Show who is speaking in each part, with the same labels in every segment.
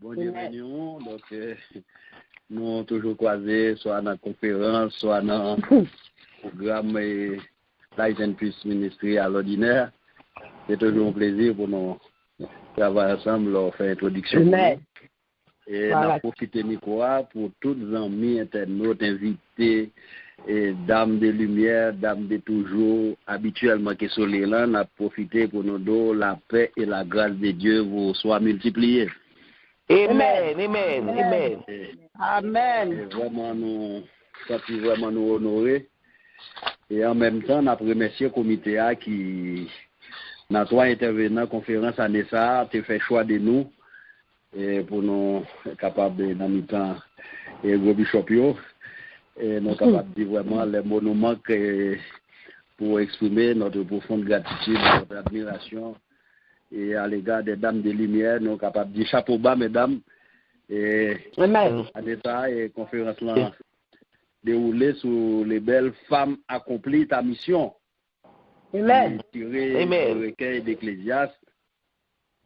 Speaker 1: Bon Dieu béni. Donc, nous avons toujours croisé, soit dans la conférence, soit dans le programme Light and Peace Ministry à l'ordinaire. C'est toujours un plaisir pour nous travailler ensemble, leur faire introduction. Et voilà. Nous profiter de micro pour tous les amis, internautes, invités, et dames de lumière, dames de toujours, habituellement qui sont là, nous profiter pour nous donner la paix et la grâce de Dieu vous soient multipliées.
Speaker 2: Amen, amen, amen.
Speaker 3: Amen.
Speaker 1: Et vraiment nous honorer. Et en même temps, nous remercier le comité qui, dans trois intervenants, conférence à Nessa, a fait choix de nous. Et pour nous capables dans le temps et gros bishop et nous capables de dire vraiment les monuments pour exprimer notre profonde gratitude, notre admiration et à l'égard des dames de lumière, nous capables de dire chapeau bas mesdames et à l'état et conférence là déroulée sur les belles femmes accomplies ta mission.
Speaker 3: Amen.
Speaker 1: Tiré le recueil d'Ecclésiaste.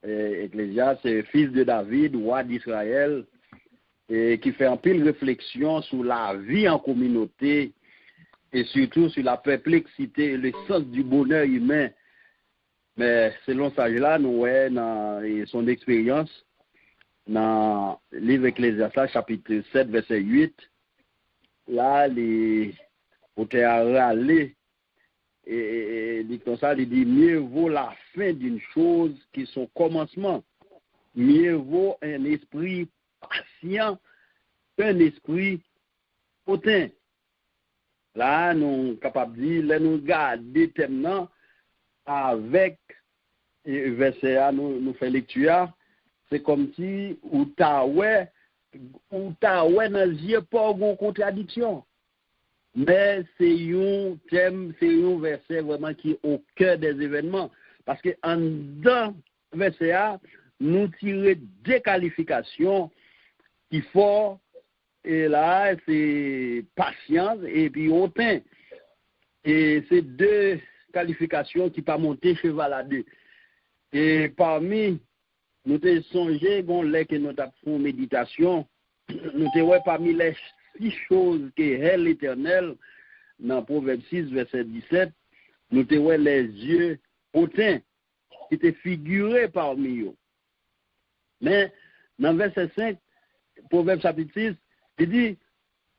Speaker 1: Ecclésiaste, c'est fils de David, roi d'Israël, et qui fait un pile réflexion sur la vie en communauté et surtout sur la perplexité et le sens du bonheur humain. Mais selon ça, là, nous voyons dans son expérience, dans le livre Ecclésiaste, chapitre 7, verset 8, là, les auteurs râlés. Et dit comme ça, il dit mieux vaut la fin d'une chose que son commencement. Mieux vaut un esprit patient qu'un esprit hautain. Là, nous sommes capables de dire, là, nous garder thème avec verset A, nous faisons lecture. C'est comme si, ou t'as ouais dans les yeux pas de contradiction. Mais c'est un thème, c'est un verset vraiment qui est au cœur des événements. Parce que en dans verset A, nous tirons des qualifications qui font, et là, c'est patience et puis hautain. Et c'est deux qualifications qui pas monter cheval à deux. Et parmi, nous avons songé, que nous avons fait une méditation, nous avons parmi les 6 choses que est l'Éternel, dans Proverbe 6, verset 17, nous avons les yeux hautains qui étaient figurés parmi eux. Mais dans verset 5, Proverbe chapitre 6, il dit,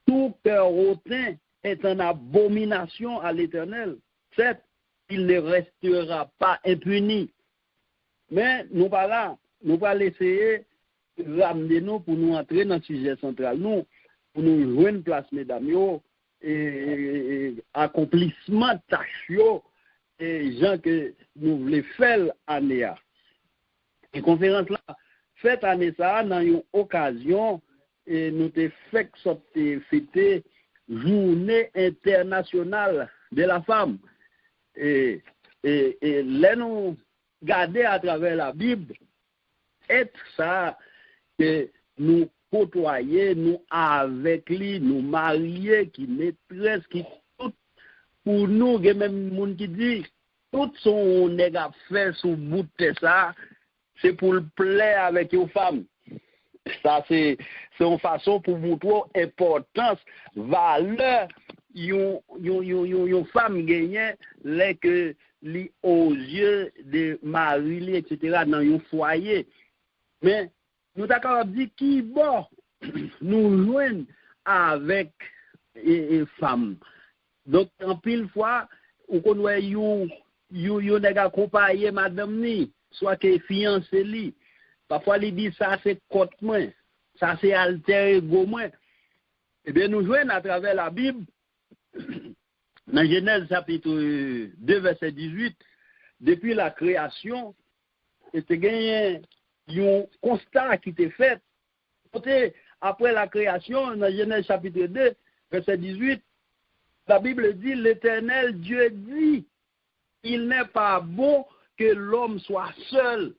Speaker 1: tout cœur hautain est en abomination à l'Éternel. Certes, il ne restera pas impuni. Mais nous pas là, nous pas essayer de ramener nous pour nous entrer dans le sujet central. Nous, pour nous jouer une place, mesdames, et accomplissement tâche, et gens que nous voulons faire année. Et conférence là, cette année ça, dans une occasion, et nous avons fait fêter Journée internationale de la femme. Et là, nous garder à travers la Bible, être ça que nous côtoyer, nous avec lui, nous marier, qui maîtresse, qui tout pour nous, il y a même des gens qui disent, tout son nègre fait sous bout de ça, c'est pour le plaire avec une femme. Ça, c'est une façon pour montrer l'importance, valeur, une femme gagne, les que aux yeux de mari, etc., dans un foyer. Mais nous avons dit qui bon nous joignent avec les femmes. Donc, en pile fois, on connaît you nèg accompagné madame ni, soit que fiancé li. Parfois, il dit ça c'est côté moi, ça c'est alter ego moi. Eh bien, nous joignent à travers la Bible, dans Genèse chapitre 2, verset 18, depuis la création, et c'est gagné un constat qui était fait. Après la création, dans Genèse chapitre 2, verset 18, la Bible dit, l'Éternel Dieu dit, il n'est pas bon que l'homme soit seul.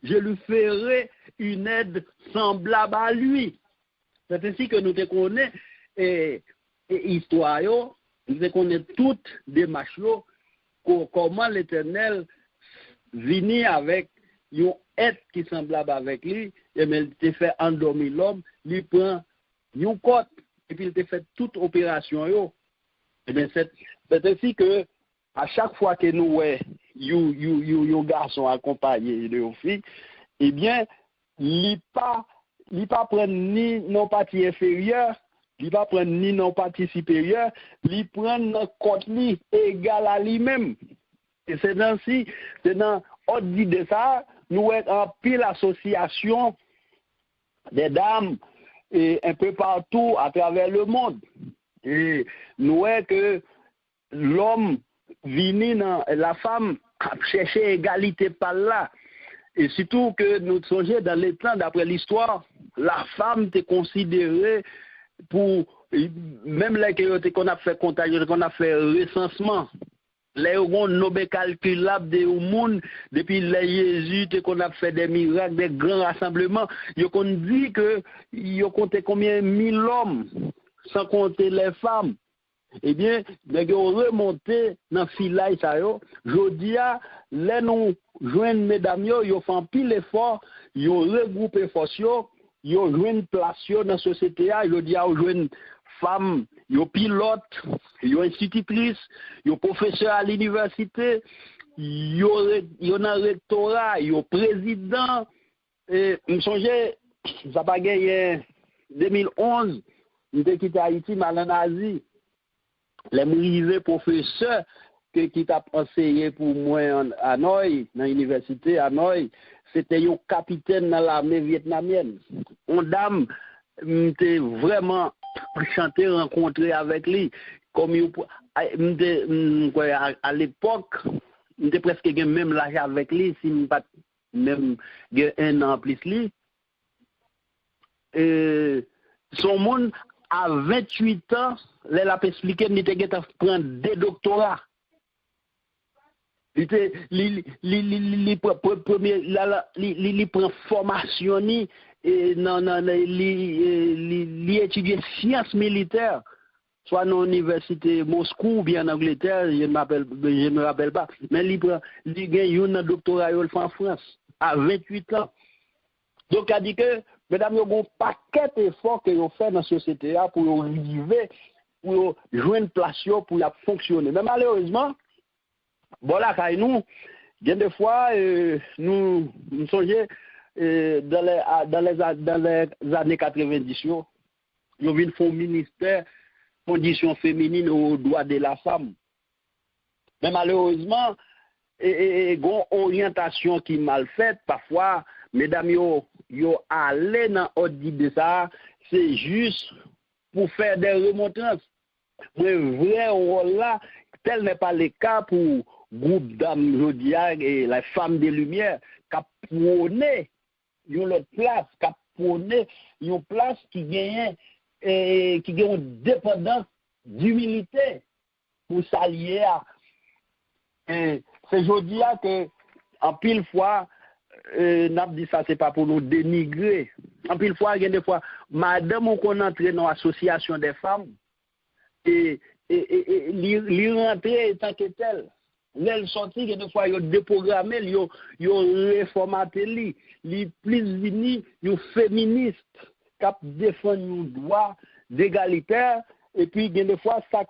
Speaker 1: Je lui ferai une aide semblable à lui. C'est ainsi que nous te connaissons et histoire, nous te connaissons toutes des machos, comment l'Éternel vient avec une être qui semblable avec lui, et bien il te fait endormir l'homme, il prend une côte, et puis il te fait toute opération yo. Et bien c'est ainsi que à chaque fois que nous ouais, you garçon accompagné de filles, eh bien il pas prendre ni non partie inférieure, il pas prendre ni non partie supérieure, il prend non côte li égal à lui-même. Et c'est dans ordre de ça, nous avons en pile association des dames et un peu partout à travers le monde. Et nous voyons que l'homme vient, la femme chercher égalité par là. Et surtout que nous songeons dans les temps, d'après l'histoire, la femme était considérée pour, même là qu'on a fait comptage, qu'on a fait recensement, les gens n'ont calculable de monde depuis les Jésus qu'on a fait des miracles, des grands rassemblements. Ils ont dit que ils ont compté combien 1000 hommes, sans compter les femmes. Eh bien, ils ont remonté dans le filaille ça yo. Jodi a, les nous joignent mesdames yo, ils ont fait un pile effort, ils ont regroupé force yo, ils ont joint place dans la société a, jodi a joint femmes, yo pilote, yo institutrice, yo professeur à l'université, yo dans rectorat, yo président. Et me songe ça pas gagné 2011, j'étais quitté Haïti mal en Asie. Les arrivés professeurs qui t'a enseigné pour moi à Hanoï, dans l'université à Hanoï, c'était un capitaine dans l'armée vietnamienne. Une dame m'était vraiment chanté, rencontré avec lui. Comme à l'époque, j'étais presque même l'âge avec lui, si je pas même un an plus lui. Son monde à 28 ans, elle a expliqué qu'il était prendre des doctorats. Il prend formation et il étudie sciences militaires, soit dans l'université Moscou ou bien en Angleterre, je ne me rappelle pas. Mais il gagne un doctorat en France à 28 ans. Donc, il a dit que, mesdames, il y a un paquet d'efforts que vous faites dans la société pour arriver, pour jouer une place, pour fonctionner. Mais malheureusement, bon là, nous, il y a des fois, nous songeons dans les années 90, nous avons fait un ministère conditions féminines aux droits de la femme. Mais malheureusement, une orientation qui est mal faite, parfois, mesdames, yo allé dans l'ordre de ça, c'est juste pour faire des remontrances. Mais vrai rôle là, tel n'est pas le cas pour groupe dames Jodia et les femmes des Lumières, qui prônent une place, qui prônent une place qui gagne une dépendance d'humilité pour s'allier à. C'est Jodia que, en pile fois, n'a dit ça, c'est pas pour nous dénigrer. En pile fois, il y a des fois, madame, on entre dans l'association des femmes, et l'y rentrer tant que tel. L'elle sorti, il y a des fois, il y a déprogrammé, il y a réformaté, il y a plus vini, il y a féministe, qui défend nos droits d'égalitaire, et puis il y a des fois, ça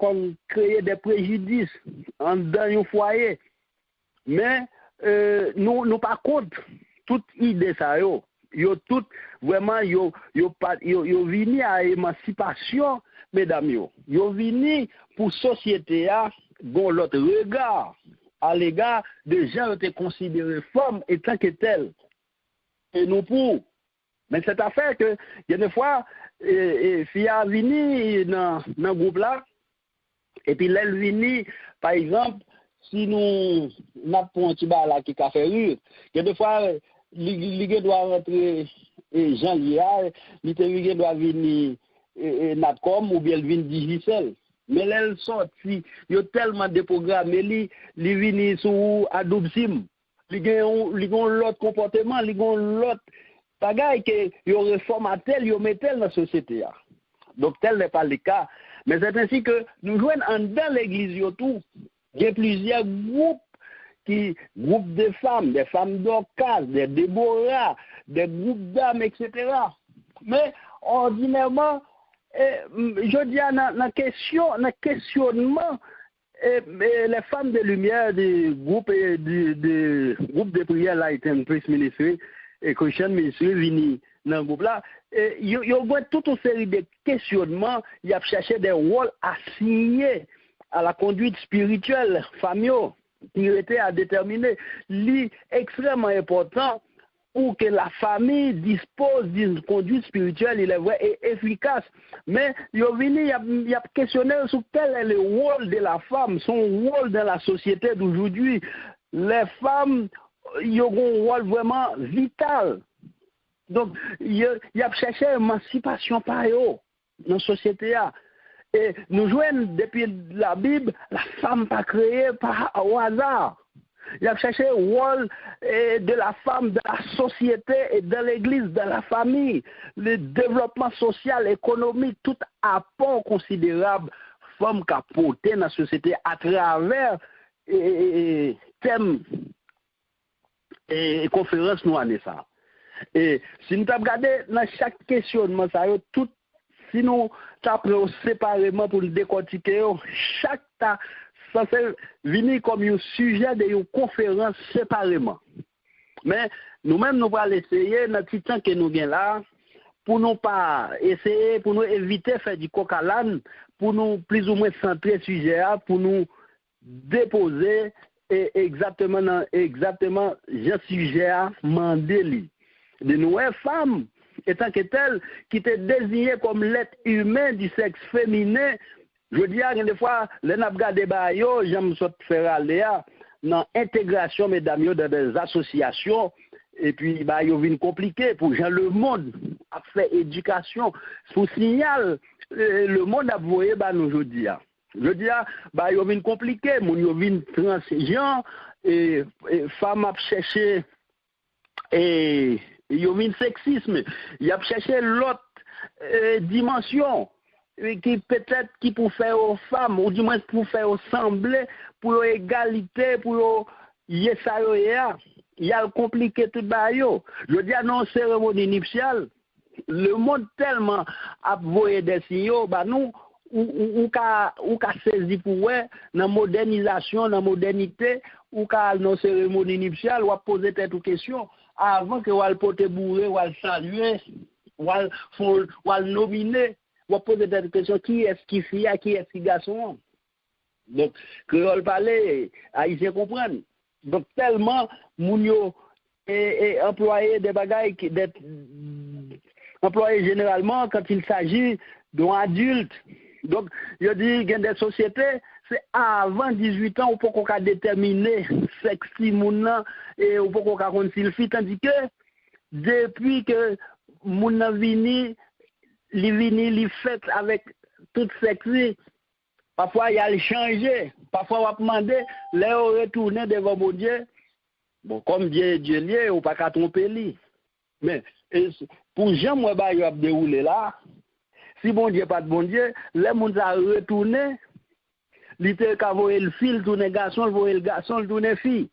Speaker 1: crée des préjudices dans un foyer. Mais, nous par contre, toute idée ça yo tout vraiment yo vini à émancipation mesdames yo vini pour société a bon l'autre regard à l'égard de gens qui étaient considérés femmes et tant que telles et nous pour mais cette affaire que il y a des fois fille a vini dans groupe là et puis elle vini par exemple si nous n'avons un petit bar là qui a fait rire, il y a des fois, l'Igue doit rentrer Jean Liard, l'Igue doit venir Natcom ou bien elle vient Digicel. Mais elle sorti, il y a tellement de programmes, il vient sur Adobe Sim, il y a l'autre comportement, il y a l'autre bagaille que il reformaté, il met dans la société. Donc tel n'est pas le cas. Mais c'est ainsi que nous jouons dans l'église tout. Il y a plusieurs groupes qui groupes de femmes, des femmes d'Orcas, des Déborah, des groupes d'âmes, etc. Mais ordinairement, je dis dans le questionnement, les femmes de lumière du groupe de prière Light and Praise Ministry et Christian Ministry viennent dans le groupe là, ils ont toute une série de questionnements, ils ont cherché des rôles assignés à la conduite spirituelle familiale qui était à déterminer. C'est extrêmement important pour que la famille dispose d'une conduite spirituelle, il est vrai, et efficace. Mais il y a questionné sur quel est le rôle de la femme, son rôle dans la société d'aujourd'hui. Les femmes, ils ont un rôle vraiment vital. Donc, il y a cherché émancipation par eux dans la société. Et nous jouons depuis la Bible, la femme pas créée au hasard. Il a cherché le rôle de la femme dans la société et dans l'église, dans la famille, le développement social, économique, tout apport considérable femme qu'a porté dans la société à travers thèmes et conférences nous en ça. Et si nous regardons dans chaque questionnement, ça y est, tout, si nous tapons séparément pour le décortiquer, chaque tas censé venir comme un sujet de une conférence séparément. Mais nous-mêmes, nous allons essayer, dans le petit temps que nous avons là, pour nous pas essayer, pour nous éviter de faire du coq à l'âne, pour nous plus ou moins centrer le sujet, pour nous déposer exactement le sujet à mandé. De nous, femmes, étant que telles, qui étaient désignées comme l'être humain du sexe féminin. Je dis à des fois, les nabgas de bayo, j'aime faire aller dans l'intégration, mesdames, dans des associations, et puis, ils viennent compliqué pour gens le monde a fait éducation. Pour signaler, le monde a voyé, nous, je dis, ils viennent compliqué, ils viennent transgenres, et femmes a cherché, et ils viennent sexisme, ils ont cherché l'autre dimension. Qui peut-être qui pour faire aux femmes, ou du moins pour faire sembler, pour égalité, pour yesaya, il y a compliqué tout bayo. Je dis à non cérémonie nuptiale, le monde tellement a voyé des signaux, nous, ou ka saisi pour eux, dans la modernisation, dans la modernité, ou ka non cérémonie nuptiale, ou a posé telle question, avant que ou al pote bourré, ou al saluer, ou al nominer. On va poser des questions, qui est-ce qui fille, qui est-ce qui garçon. Donc, créole parler, haïtien comprendre. Donc, tellement, mounio est employé des bagailles, employé généralement quand il s'agit d'un adulte. Donc, je dis, il y a des sociétés, c'est avant 18 ans, on peut qu'on déterminer sexe moun et on peut qu'on connaître s'il fit, tandis que depuis que moun vini, li fait avec toute sexy. Parfois, il y a le changer. Parfois, on va demander, là, on retourne devant mon Dieu. Bon, comme Dieu lié, on ne peut pas tromper lui. Mais, pour gens, moi, il va dérouler là. Si bon Dieu pas de bon Dieu, les gens vont retourner. Il te voyer le fil, tourner garçon, le garçon, tourner fille.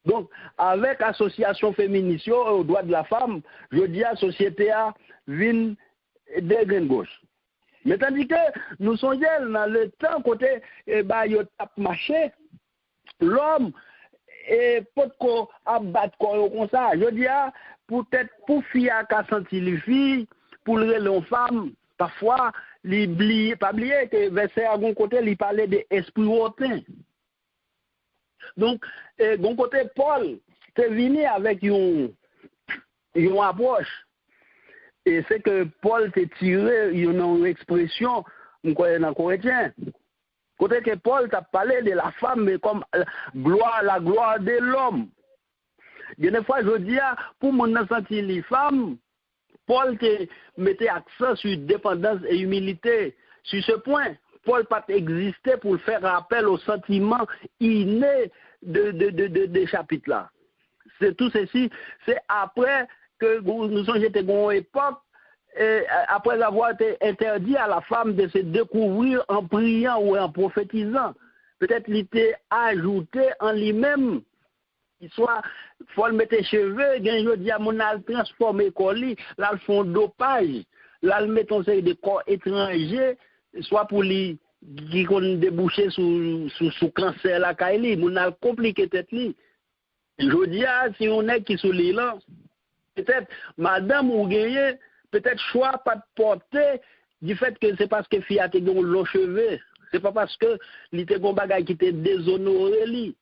Speaker 1: Donc, avec l'association féministe aux droits de la femme, je dis à la société à vin de grain gauche. Mais tandis que nous sommes dans le temps côté yo tap marché, l'homme et peut qu'on abattre comme ça. Je dis à peut-être pour fille à sentir les filles, pour les femmes, parfois pas oublier que verset à bon côté il parlait de esprit hautain. Donc, bon côté, Paul, t'es venu avec une approche. Et c'est que Paul t'a tiré une expression, dans Corinthiens. Côté que Paul t'a parlé de la femme, mais comme la gloire de l'homme. Des fois, je dis, pour mon sentir les femmes, Paul te mettait accent sur dépendance et humilité. Sur ce point, Paul pas existé pour faire appel aux sentiments innés de chapitre là. C'est tout ceci, c'est après que nous sommes été une époque, après avoir été interdit à la femme de se découvrir en priant ou en prophétisant. peut-être il était ajouté en lui-même. Il soit, faut le mettre cheveux, je dis à mon al transformer colis, là le font dopage, là le mettre en série de corps étrangers, soit pour lui qui qu'on déboucher sous cancer la caille, mon al compliqué tête li. Je dis si on est qui sous lui là, peut-être madame ou gagné, peut-être choix pas de porter du fait que c'est parce que fille a te gon long cheveux, c'est pas parce que li te gon bagay qui te déshonoré li.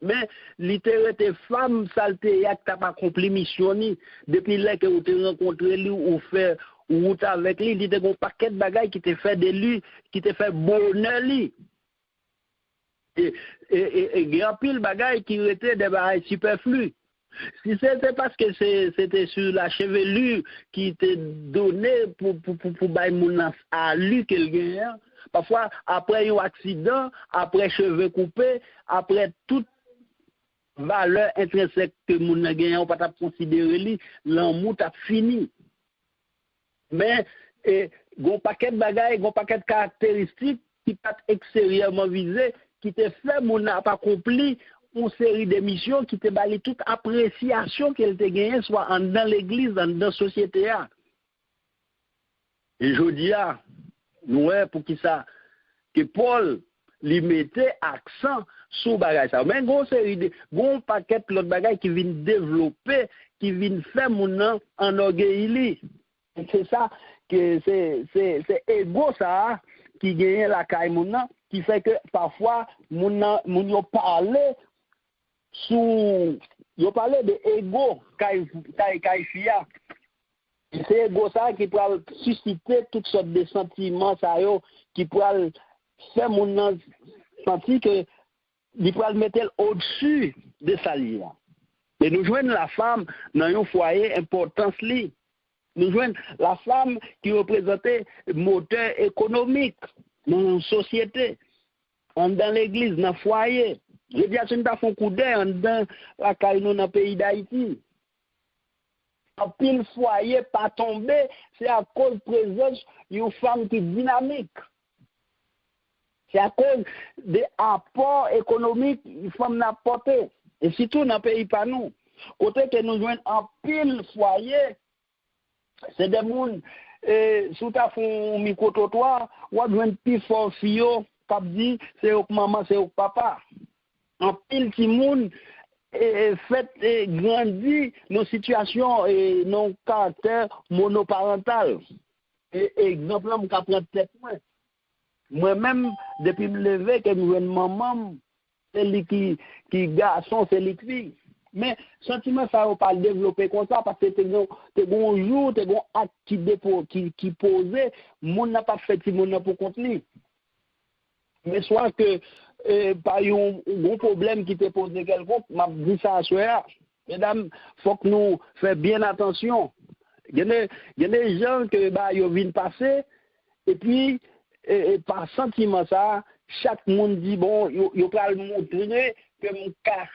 Speaker 1: Mais littéralement femme saleté yak t'a pas accompli mission ni depuis là que vous te rencontré lui ou fait ou avec lui il te gon paquet de bagaille qui te fait de lui qui te fait bonheur lui et grand pile bagaille qui était des bagailles superflus. Si c'était parce que c'était sur la chevelure qui était donnée pour bailler mon à lui qu'il gagne, parfois après un accident, après cheveux coupés, après toute valeur intrinsèque que mon gagne, on pas considérer lui, l'amour t'a fini. Mais gon paquet de bagailles, gon paquet de caractéristiques qui pas extérieurement visées, qui te fait mon n'a pas accompli une série d'émissions qui te bali toute appréciation qu'elle te gagne soit dans l'église, dans la société. Et je dis nous pour qui ça que Paul lui mettait accent sur bagage ça. Mais gon série de gon paquet l'autre bagage qui vient développer, qui vient faire mon nom en orgueil. C'est ça que c'est égo ça qui gagne la caille mon nom qui fait que parfois mon yo parler sous yo parler de ego caille fia. C'est ego ça qui peut susciter toutes sortes de sentiments ça yo qui peut faire mon nom sentir que il peut le mettre au-dessus de sa ligne. Et nous joignons la femme dans un foyer importance li. Nous joignons la femme qui représentait moteur économique dans une société, dans l'église, dans le foyer. Je dis à ce qu'on a fait un coup d'œil dans la caïno dans le pays d'Haïti. En pile foyer pas tombé, c'est à cause de la présence d'une femme qui est dynamique. C'est à cause des apports économiques que la femme n'a porté. Et surtout dans le pays pas nous. Côté que nous jouons en pile foyer, c'est des gens, sous ta fond micro-trottoir, ou à jouer plus fort fio, pas dit, c'est au maman, c'est au papa. En pile qui moun, fait grandir nos situations et nos caractères monoparental. Et exemple, je vais prendre tête moi. Moi-même, depuis me lever, que je vois maman, c'est lui qui garçon, c'est lui qui fille. Mais sentiment ça va pas développer comme ça parce que t'es bon jour, t'es bon acte qui posé, mon n'a pas fait mon pour contenir. Mais soit que par un gros problème qui te pose quelconque, m'a dit ça à soi. Mesdames, faut que nous fassions bien attention. Il y a des gens que ils viennent passer et puis par sentiment ça, chaque monde dit bon, il va le montrer que mon cas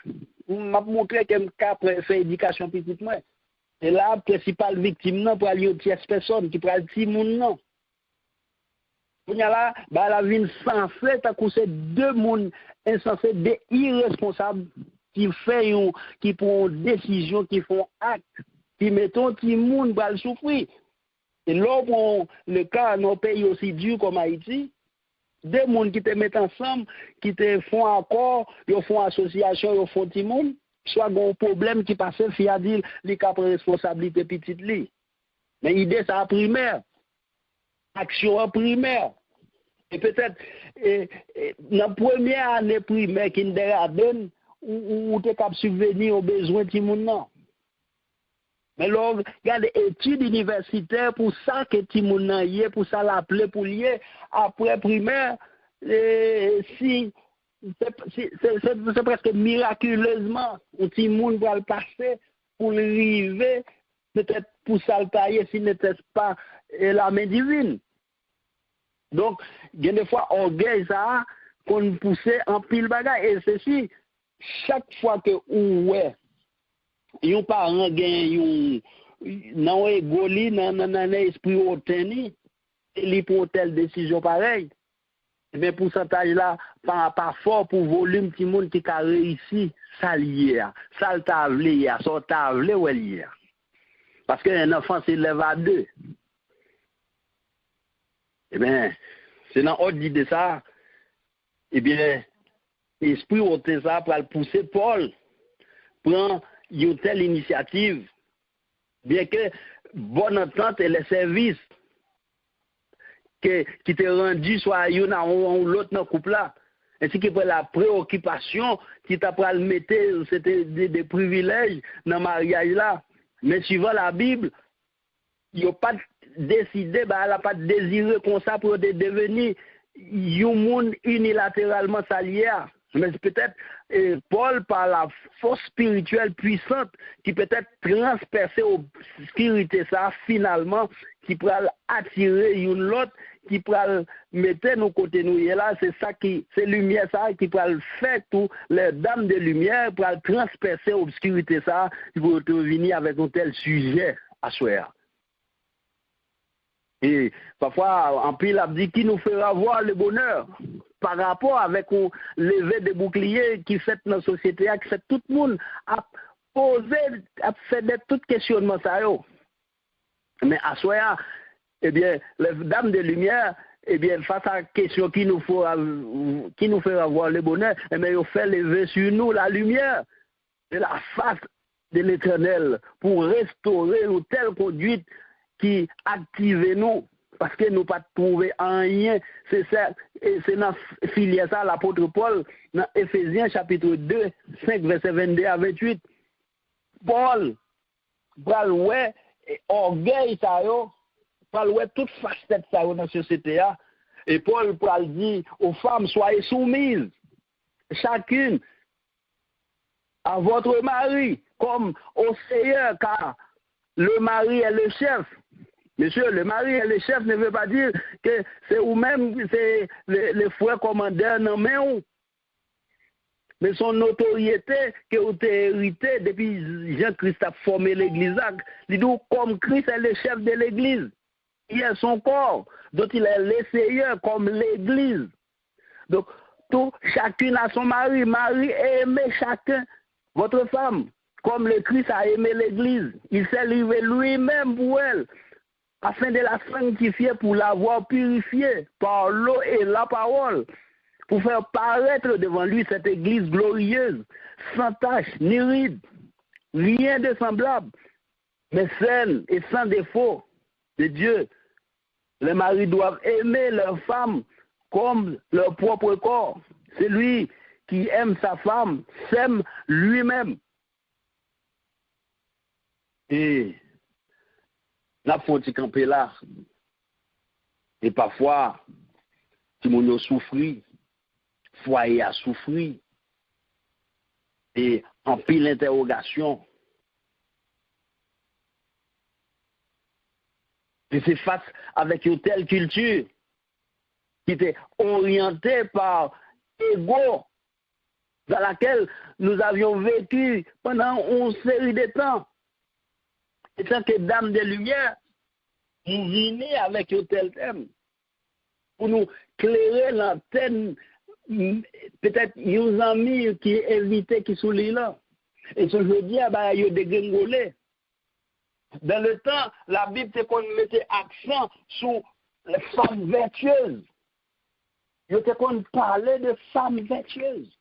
Speaker 1: m'a montré que mon cas fait éducation petite moi. Et là, principale victime non pour aller aux tierces personnes qui prennent petit monde non. On y a là, la vie sans fait à cause de deux monde insensés, des irresponsables qui font qui prennent décision, qui font acte, qui mettent petit monde pour le souffrir. Et là, pour le cas dans nos pays aussi dur comme Haïti, deux monde qui te mettent ensemble, qui te font accord, ils font association, ils font petit monde, soit un problème qui passe, il a dit, les cas de responsabilité petite li. Mais l'idée, c'est la primaire. Action primaire. Et peut-être, dans la première année primaire qui nous a donné, où tu es capable de subvenir aux besoins de tout le monde. Mais là, regarde études universitaires pour ça que tout le monde y est, pour ça l'appeler pour lier après primaire, si c'est presque miraculeusement où tout le monde va le passer pour l'arriver, peut-être pour ça le tailler si n'était pas la main divine. Donc, il y a des fois, orgueil ça, qu'on poussait en pile bagaille. Et ceci, chaque fois que ouais, yon parent gagne nan égoli nan esprit hautaini, il prend telle décision pareille. eh bien, pourcentage là, pas fort pour volume petit monde qui a réussi, ça lié, ça t'a vlé, ça t'a vlé ou lié. Parce qu'un enfant s'élève à 2. Eh bien, c'est dans l'ordre d'idée ça, eh bien, l'esprit ôté ça pour le pousser Paul, prend une telle initiative, bien que bonne entente et les services qui te rendu soit une ou l'autre dans le couple là, ainsi que pour la préoccupation qui t'a pas le mettre, c'était des privilèges dans le mariage là. Mais suivant la Bible, il n'a pas décidé, il n'a pas désiré comme ça pour devenir un monde unilatéralement salier. Mais peut-être Paul, par la force spirituelle puissante, qui peut-être transpercer l'obscurité, ça, finalement, qui peut attirer une autre, qui peut mettre nos côtés nous. Et là, c'est ça qui, c'est lumière, ça, qui peut faire tout, les dames de lumière, pour transpercer l'obscurité, ça, qui peut venir avec un tel sujet à soi. Et parfois, en pile, il dit qui nous fera voir le bonheur par rapport avec le lever des boucliers qui fait dans la société, qui fait tout le monde à poser, à faire tout questionnement ça. Mais à soi, eh bien, les dames de lumière, eh bien, face à la question qui nous fera voir le bonheur, eh bien, ils fait lever sur nous la lumière de la face de l'Éternel pour restaurer une telle conduite qui active nous, parce que nous pas trouvé en rien. C'est ça, et c'est dans filière ça l'apôtre Paul, dans Éphésiens chapitre 2, 5, verset 22 à 28. Paul, pral ouais, orgueil ça yo, pral ouais toute facette ça yo dans la société. Et Paul pral dit aux femmes, soyez soumises, chacune, à votre mari, comme au Seigneur, car le mari est le chef. Monsieur, le mari et le chef ne veut pas dire que c'est vous-même, c'est le frère commandeur, non, mais son notoriété que vous avez hérité depuis Jean-Christ a formé l'église. Il dit comme Christ est le chef de l'église. Il est son corps, dont il est le Seigneur comme l'église. Donc, chacune a son mari. Mari aimez chacun, votre femme, comme le Christ a aimé l'église. Il s'est livré lui-même pour elle, afin de la sanctifier pour l'avoir purifiée par l'eau et la parole, pour faire paraître devant lui cette église glorieuse, sans tache ni ride, rien de semblable, mais saine et sans défaut de Dieu. Les maris doivent aimer leurs femmes comme leur propre corps. Celui qui aime sa femme s'aime lui-même. Et la faute camper là. Et parfois, tout le monde a souffri, foyer a souffri, et en pile l'interrogation. Et c'est face avec une telle culture qui était orientée par l'ego, dans laquelle nous avions vécu pendant une série de temps. Et tant que Dame de Lumière, nous venons avec un tel thème pour nous clairer l'antenne, peut-être nos amis qui est invité qui sont là. Et ce jeudi, il y a des dégringolés. Dans le temps, la Bible, c'est qu'on mettait accent sur les femmes vertueuses. Il était qu'on parlait de femmes vertueuses.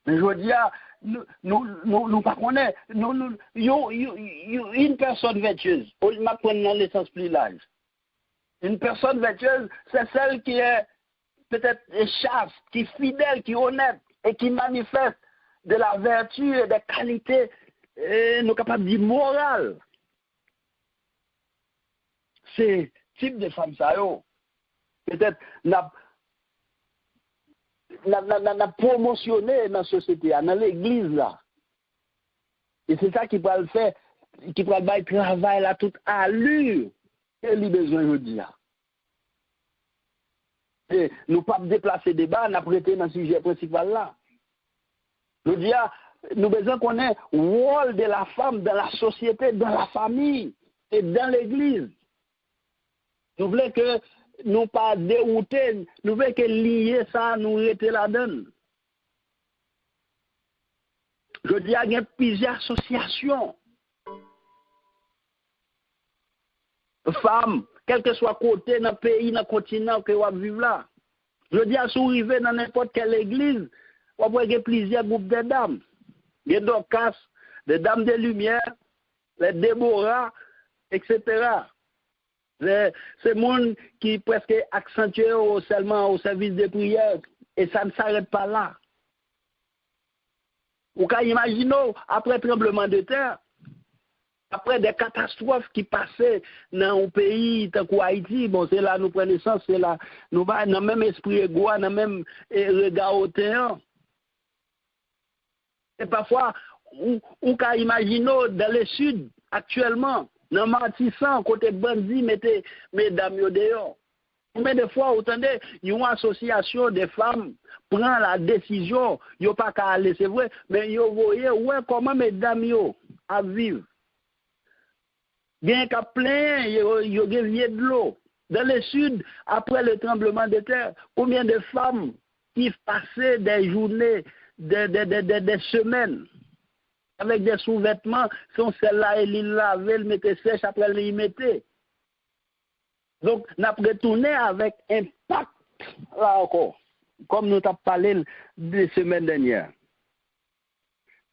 Speaker 1: Mais je dis, nous pas connaître, une personne vertueuse, on m'a pris dans le sens plus large. Une personne vertueuse, c'est celle qui est peut-être chaste, qui est fidèle, qui est honnête et qui manifeste de la vertu et des qualités, nous capables de dire morales. C'est type de femme ça, peut-être n'a promotionné dans la société, dans l'église là. Et c'est ça qui va le faire, qui va le travail là toute allure. Et les besoins je dis. Et nous pas déplacer débat, nous prêter dans le sujet principal là. Je dis, nous besoin qu'on ait le rôle de la femme dans la société, dans la famille et dans l'église. Nous voulons que nous pas dérouter, nous voulons que lier ça, nous rester là-dedans. Je dis qu'il y a plusieurs associations. Femmes, quel que soit côté dans le pays, dans le continent que vous vivez là. Je dis à souriver dans n'importe quelle église, vous voyez plusieurs groupes de dames. Des Dorcas, des dames de lumière, les Déborah, etc. C'est monde qui presque accentué seulement au service de prière et ça ne s'arrête pas là. Vous pouvez imaginer, après tremblement de terre, après des catastrophes qui passaient dans un pays tel qu'Haïti, bon, c'est là nous prenons naissance, c'est là nous avons dans le même esprit égoïste, dans le même regard hautain. Et parfois, on peut imaginer dans le sud, actuellement, dans Martissan, côté bandit, mettez mesdames dehors. Mais des fois, vous entendez, une association de femmes prend la décision, il n'y a pas qu'à aller, c'est vrai, mais vous voyez comment mesdames à vivre. Bien qu'à plein, il y a de l'eau. Dans le sud, après le tremblement de terre, combien de femmes qui passaient des journées, des semaines, avec des sous-vêtements, sont celles-là, elles les lavaient, elles mettaient sèche, après elles les mettaient. Donc, nous avons retourné avec impact, là encore, comme nous avons parlé des semaines dernières.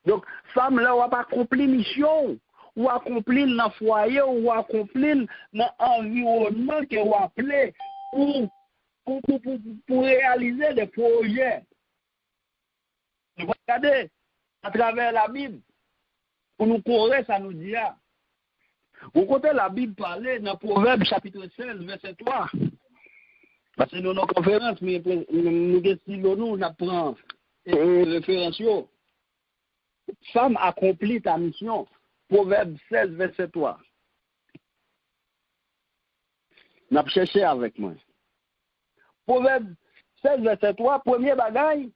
Speaker 1: Donc, femmes, là, on n'a pas accompli mission, ou accompli dans le foyer, ou accompli dans l'environnement que vous appelez pour réaliser des projets. Vous regardez, à travers la Bible, pour nous courir, ça nous dit. Vous comptez la Bible parler dans Proverbe chapitre 16, verset 3. Parce que dans nos conférences, nous apprenons référence. Femme accomplit ta mission. Proverbe 16, verset 3. N'a cherché avec moi. Proverbe 16, verset 3, premier bagaille,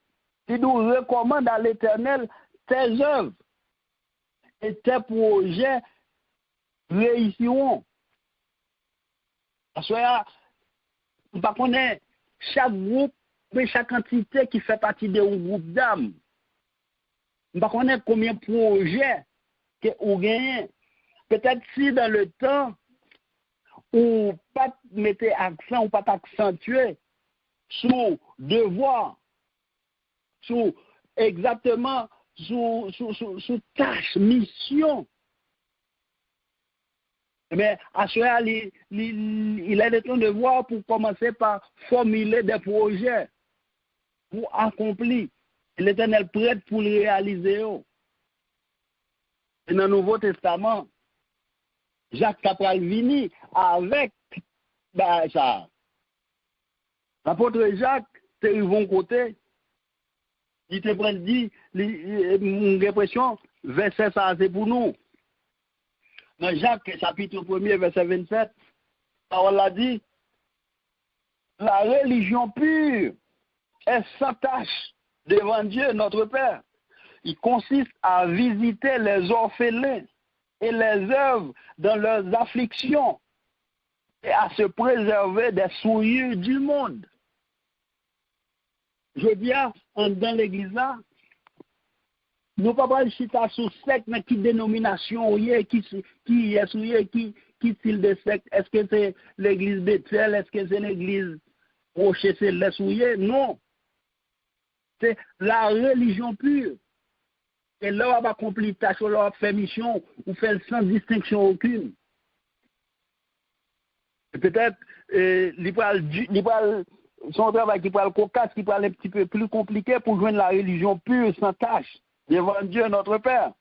Speaker 1: il nous recommande à l'Éternel tes œuvres et tes projets réussiront. Parce que on ne connaît chaque groupe, mais chaque entité qui fait partie d'un groupe d'âmes. On ne connaît combien de projets que vous gagnez. Peut-être si dans le temps, ou pas mettre accent, ou pas accentuer sur devoir, sur exactement, sur tâche, mission. Mais assurément, il est le temps de voir pour commencer par formuler des projets pour accomplir. L'Éternel prête pour le réaliser. Et dans le Nouveau Testament, Jacques Capral-Vini avec ça. L'apôtre Jacques, c'est un bon côté. Il te dit, une répression, verset ça, c'est pour nous. Dans Jacques, chapitre 1er, verset 27, parole a dit, la religion pure est sans tâche devant Dieu, notre Père. Il consiste à visiter les orphelins et les œuvres dans leurs afflictions et à se préserver des souillures du monde. Je dis, dans l'église là, nous ne pouvons pas citer sur secte, mais qui dénomination, qui est souillé, qui style de secte. Est-ce que c'est l'église Bethel? Est-ce que c'est l'église Rocher Céleste souillé? Non. C'est la religion pure. Et là, on va accomplir tâche, on va faire mission, on fait sans distinction aucune. Peut-être, son travail qui parle cocasse, qui parle un petit peu plus compliqué pour joindre la religion pure, sans tâche, devant Dieu notre Père.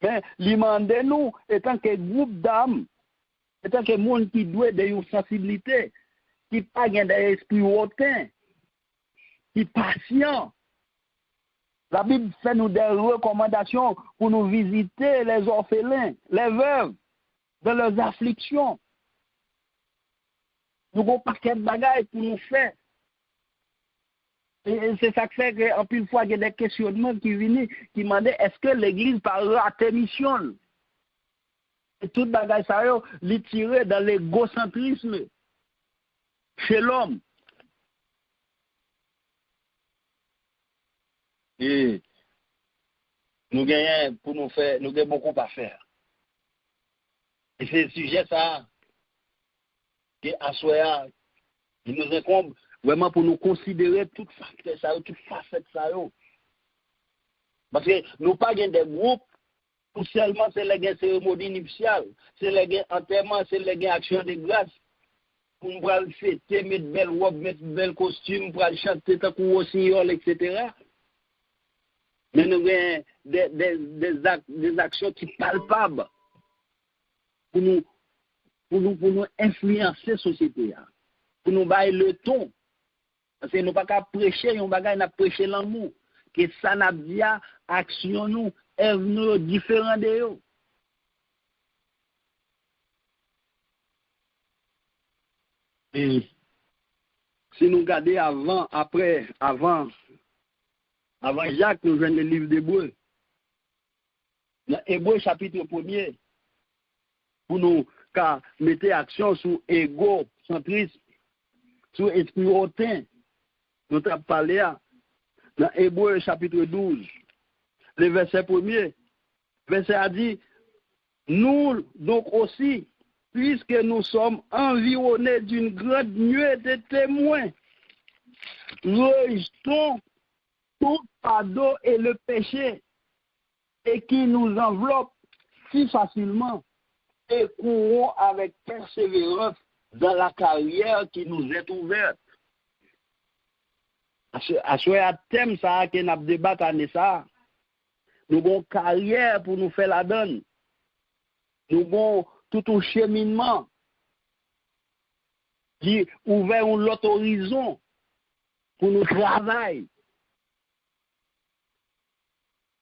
Speaker 1: Mais l'imandé nous, étant que groupe d'âmes, étant que monde qui doit de une sensibilité, qui pas d'un esprit hautain, qui patient. La Bible fait nous des recommandations pour nous visiter les orphelins, les veuves, dans leurs afflictions. Nous avons un paquet de bagages pour nous faire. Et c'est ça qui fait qu'en plus fois, il y a des questionnements qui viennent, qui demandent est-ce que l'Église parlera à tes missions? Et tout bagage ça, les tirer dans l'égocentrisme. chez l'homme. Et nous gagnons pour nous faire, nous avons beaucoup à faire. Et c'est le sujet ça, qui à soi, il nous incombe vraiment pour nous considérer toutes facettes ça. Parce que nous pas des groupes où seulement c'est les cérémonies nuptiales, c'est les enterrements, c'est les actions de grâce. Pour nous fêter, mettre belle robe, mettre bel costume, pour aller chanter tant qu'on rossignol, etc. Mais nous avons des actions qui sont palpables pour nous influencer la société. Pour nous bailler le ton. Parce que nous ne pouvons pas prêcher, nous ne prêcher l'amour. Que ça n'a pas action nous, nous différents de eux. Et si nous regardons avant Jacques, nous venons le livre d'Hébreu. Dans Hébreu chapitre 1er, pour nous mettre action sur égocentrisme, sur esprit hautain. Nous avons parlé dans Hébreu chapitre 12, le verset 1er. Verset a dit, nous donc aussi, puisque nous sommes environnés d'une grande nuée de témoins, rejetons tout fardeau et le péché et qui nous enveloppe si facilement et courons avec persévérance dans la carrière qui nous est ouverte. À ce thème ça que nous débattons année ça, nous avons une carrière pour nous faire la donne. Nous avons tout un cheminement qui ouvert un autre horizon pour nous travailler.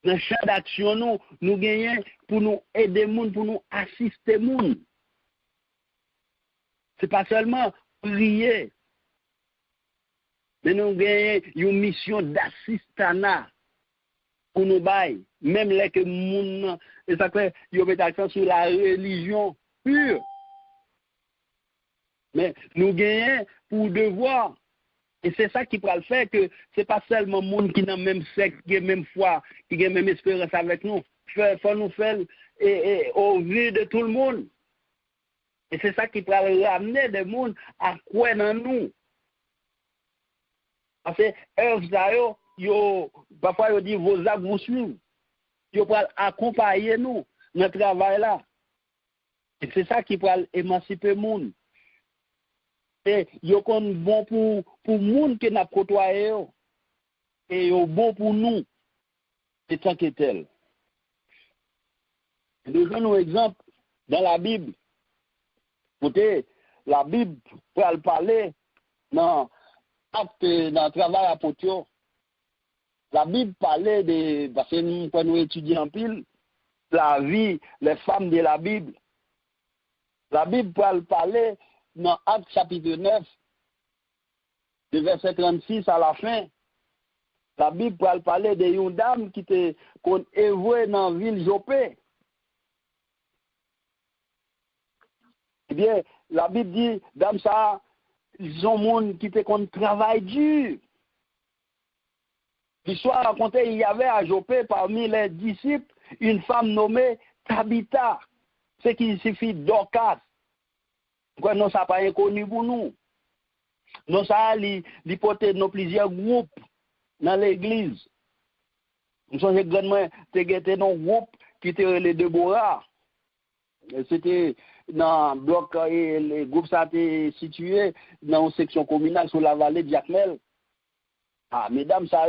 Speaker 1: Dans le champ d'action, nous gagnons pour nous aider les gens, pour nous assister les gens. Ce n'est pas seulement prier, mais nous gagnons une mission d'assistanat pour nous bailler. Même les gens, et ça fait, ils mettent l'accent sur la religion pure. Mais nous gagnons pour devoir. Et c'est ça qui peut le faire que ce n'est pas seulement les gens qui ont le même sexe, qui ont la même foi, qui ont la même espérance avec nous. Il faut nous faire au vu de tout le monde. Et c'est ça qui peut ramener des gens à croire dans nous. Parce que parfois, ils disent vos actes vous suivent. Ils peuvent accompagner nous dans ce travail-là. Et c'est ça qui peut émanciper le monde. Et ils sont bons pour le monde qui n'a pas côtoyé. Et ils sont bons pour nous. C'est tant que tel. Nous donnons un exemple dans la Bible. Écoutez, la Bible peut parler dans le travail apôtre. La Bible parlait de, parce que nous, quand nous étudions en pile, la vie, les femmes de la Bible. La Bible peut parler dans Actes chapitre 9, de verset 36 à la fin. La Bible peut parler d'une dame qui était évoluée dans la ville Jopé. Eh bien, la Bible dit, dame ça, ils ont monde qui était contre travail dur. L'histoire racontée, il y avait à Jopé parmi les disciples une femme nommée Tabitha, ce qui signifie Dorcas. Pourquoi non, ça n'a pas inconnu pour nous? Non, ça a l'hypothèse de plusieurs groupes dans l'église. Nous sommes grandement dans un groupe qui était les Déborah. C'était dans le bloc, et le groupe ça a été situé dans une section communale sur la vallée de Jacmel. Ah, mesdames, ça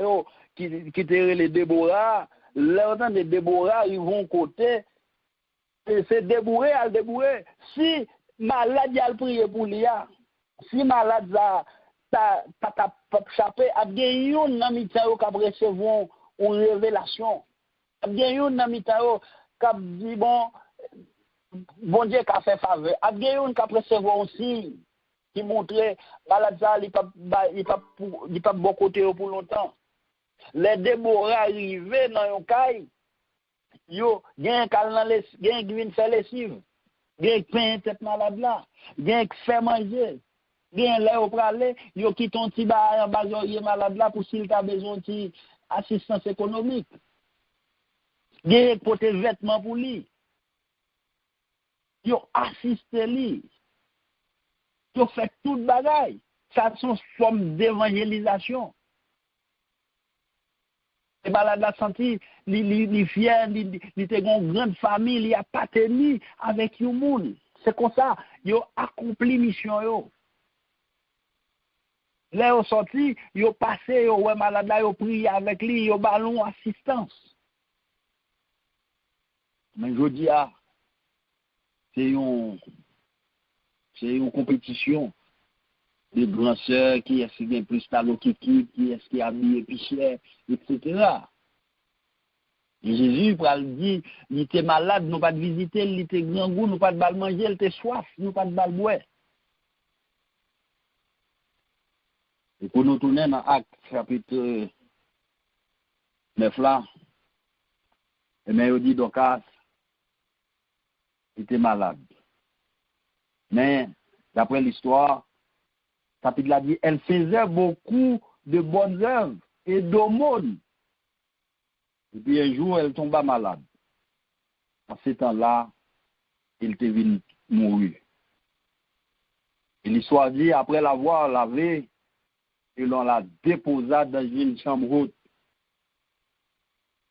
Speaker 1: qui étaient les Déborah, l'heure de Déborah, ils vont côté, et c'est débourré à débourrer. Si malade y a prié pour lui, si malade ça pas échappé, a bien une dans mitao qui recevoir une révélation. A bien une dans mitao qui dit bon Dieu qui a fait faveur. A bien une qui recevoir un signe qui montrait malade ça il pas bon côté pour longtemps. Les Déborah arrivés dans un caille, yo gen qui vient faire lessive. Gen pain tête malade là, gen fait manger. Bien là au pralé, yo qui ton ti ba en bas yo malade là pour s'il t'a besoin de assistance économique. Bien porter vêtements pour lui. Yo assisté lui. Yo fait toute bagaille. Ça sont forme d'évangélisation. Et malade la santé, li fier, li te une grande famille, il a pas tenu avec yo moun. C'est comme ça, yo accompli mission yo. Là yo sorti, yo passé, yo ouais malade là, yo prié avec lui, yo ballon assistance. Mais je dis c'est une compétition de grands sœurs qui est bien plus talent qui est-ce qui a mis plus cher, etc. Et Jésus dit, il était malade, nous pas de visiter, il était grand goût, nous pas de bal manger, il était soif, nous pas de bal boire. Et pour nous tourner dans Actes chapitre 9 là, et bien il dit Dorcas, il était malade. Mais d'après l'histoire, chapitre là dit, elle faisait beaucoup de bonnes œuvres et d'aumônes. Et puis un jour, elle tomba malade. À ce temps-là, il était venu mourir. Et l'histoire dit, après l'avoir lavé, et l'on la déposa dans une chambre haute.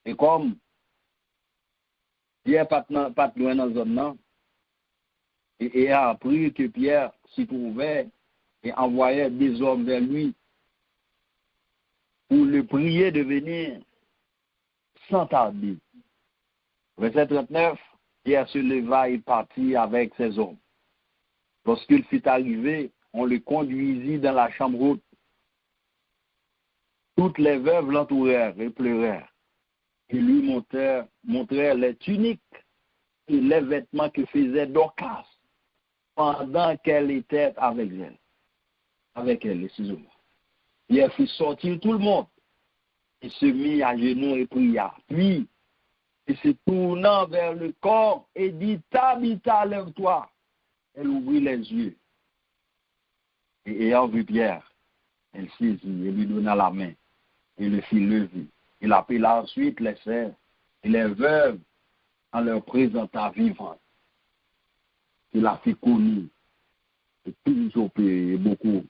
Speaker 1: Et comme Pierre pas loin dans la zone, et a appris que Pierre s'y trouvait et envoyait des hommes vers lui pour le prier de venir sans tarder. Verset 39, Pierre se leva et partit avec ses hommes. Lorsqu'il fut arrivé, on le conduisit dans la chambre haute. Toutes les veuves l'entourèrent et pleurèrent. Et lui montrèrent les tuniques et les vêtements que faisait Dorcas pendant qu'elle était avec elle. Avec elle, excusez-moi. Il fit sortir tout le monde. Il se mit à genoux et pria. Puis, il se tournant vers le corps et dit, Tabitha, lève-toi. Elle ouvrit les yeux. Et ayant vu Pierre, elle saisit et lui donna la main. Et le fit lever. Il appela ensuite les sœurs et les veuves en leur présenta vivantes. Il a fait connu. Et toujours beaucoup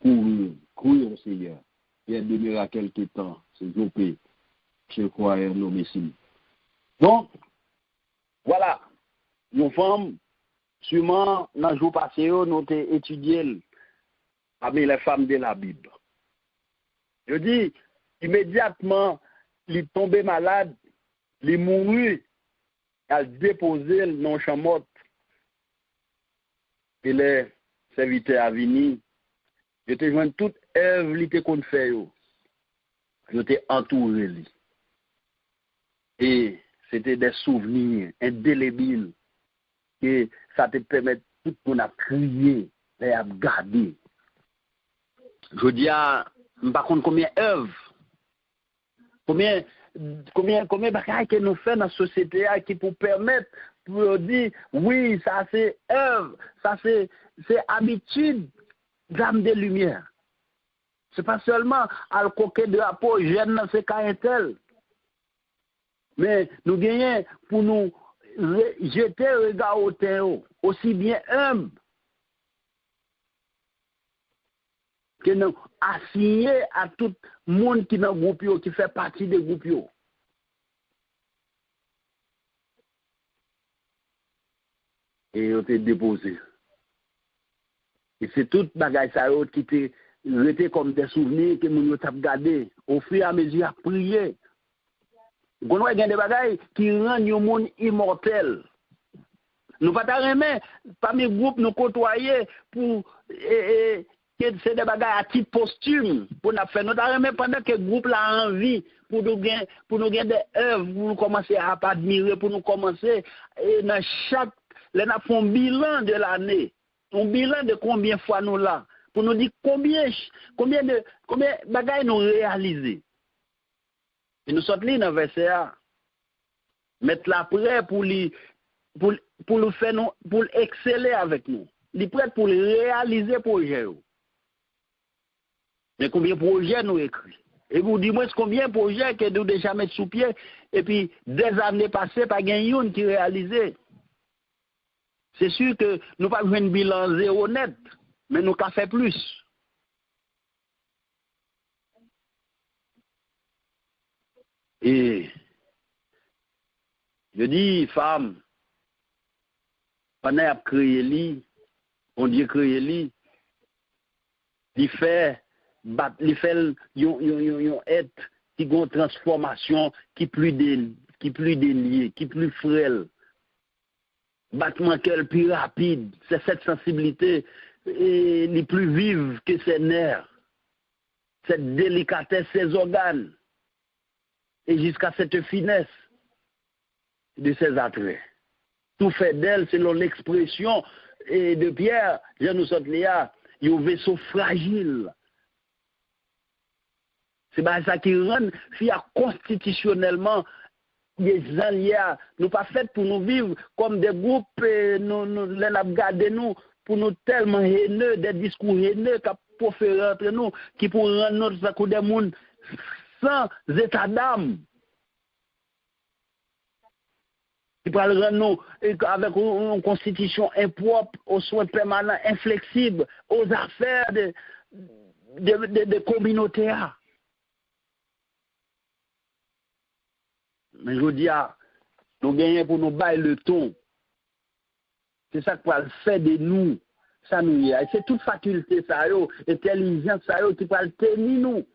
Speaker 1: courir au Seigneur. Il demeura quelque temps. C'est Jopé. Je crois nommé ici. Donc, voilà. Nos femmes, sûrement, dans le jour passé, nous avons étudié parmi les femmes de la Bible. Je dis, immédiatement, il est tombé malade, il est mouru, il a déposé le nom chamotte. Et les serviteurs à venir, je te joins toute œuvre qu'on fait. Je t'ai entouré. Et c'était des souvenirs indélébiles que ça te permet tout le monde à crier et à garder. Je dis à, par contre, combien d'œuvres, combien de bagages que nous faisons dans la société qui pour permettre, pour dire, oui, ça c'est œuvre, ça c'est habitude, d'âme de lumière. Ce n'est pas seulement à le coquet de rapport, jeune dans ce cas tel. Mais nous gagnons pour nous jeter le regard au terreau, aussi bien humble que nous assigner à tout le monde qui est dans le groupe, qui fait partie des groupes. Et ils ont été déposés. Et c'est tout bagage ça qui était resté comme des souvenirs que nous avons gardés au fur et à mesure à prier. Nous avons des bagages qui rendent le monde immortel. Nous ne pouvons pas remettre parmi les groupes nous côtoyer pour c'est des bagages à titre posthume pour nous faire. Nous ne remettre pendant que le groupe a envie pour nous gagner des œuvres, pour nous commencer à admirer, pour nous commencer et dans chaque nous avons un bilan de l'année. Un bilan de combien de fois nous là, pour nous dire combien de bagages nous réalisés. Et nous sommes là dans le verset A. Mettre la prêt pour le faire, pour exceller avec nous. Il est prêt pour réaliser le projet. Mais combien de projets nous écrit? Et vous dis-moi combien de projets que nous déjà mettre sous pied, et puis des années passées, pas gagné qui réalisé. C'est sûr que nous pas besoin de bilan zéro net, mais nous qu'à faire plus. Et je dis, femme, pendant qu'il a créé lui, on dit créé lui, il fait yon être qui a une transformation qui plus déliée, qui plus frêle. Battement qu'elle plus rapide, c'est cette sensibilité les plus vive que ses nerfs, cette délicatesse ses organes, et jusqu'à cette finesse de ses attraits. Tout fait d'elle selon l'expression de Pierre, je nous saute là, il y a un vaisseau fragile. C'est pas ça qui rend constitutionnellement des alliés, nous pas fait pour nous vivre comme des groupes, nous gardé nous pour nous tellement haineux, des discours haineux qui profèrent entre nous, qui pour rendre notre sac des monde sans état d'âme. Qui pour rendre nous avec une constitution impropre, aux soins permanents, inflexibles, aux affaires de communautés. Mais je dis, nous gagnons pour nous bailler le ton. C'est ça qui va le faire de nous. Ça nous y est. C'est toute faculté, ça, intelligence, ça, qui va le tenir nous.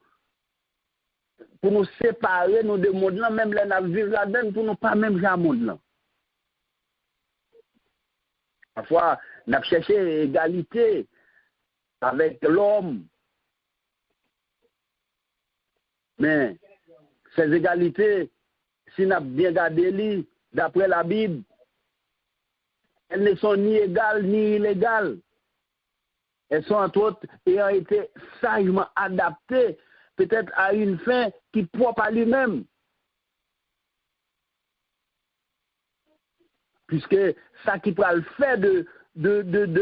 Speaker 1: Pour nous séparer, nous, de monde là, même là, nous vivons là-dedans, pour nous pas même jamais monde là. Parfois, nous avons cherché égalité avec l'homme. Mais ces égalités, si nous avons bien gardé, d'après la Bible, elles ne sont ni égales ni illégales. Elles sont entre autres ayant été sagement adaptées, peut-être à une fin qui propre à lui-même. Puisque ça qui peut le faire de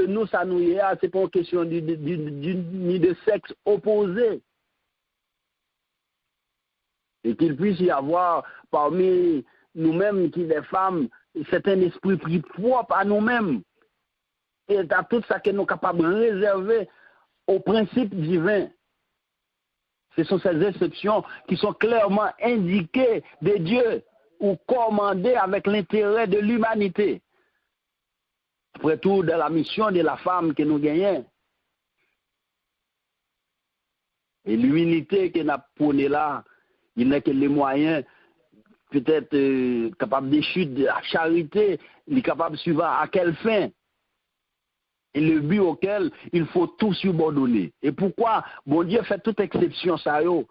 Speaker 1: nous, ça nous y est, c'est pas une question ni de sexe opposé. Et qu'il puisse y avoir parmi nous-mêmes, qui les femmes, c'est un esprit plus propre à nous-mêmes. Et à tout ça que nous sommes capables de réserver au principe divin. Ce sont ces exceptions qui sont clairement indiquées de Dieu ou commandées avec l'intérêt de l'humanité. Après tout, dans la mission de la femme que nous gagnons, et l'humilité que nous prenons là, il n'est que les moyens, peut-être capables de chute, de la charité, il est capable de suivre à quelle fin. Et le but auquel il faut tout subordonner. Et pourquoi bon Dieu fait toute exception ça yo?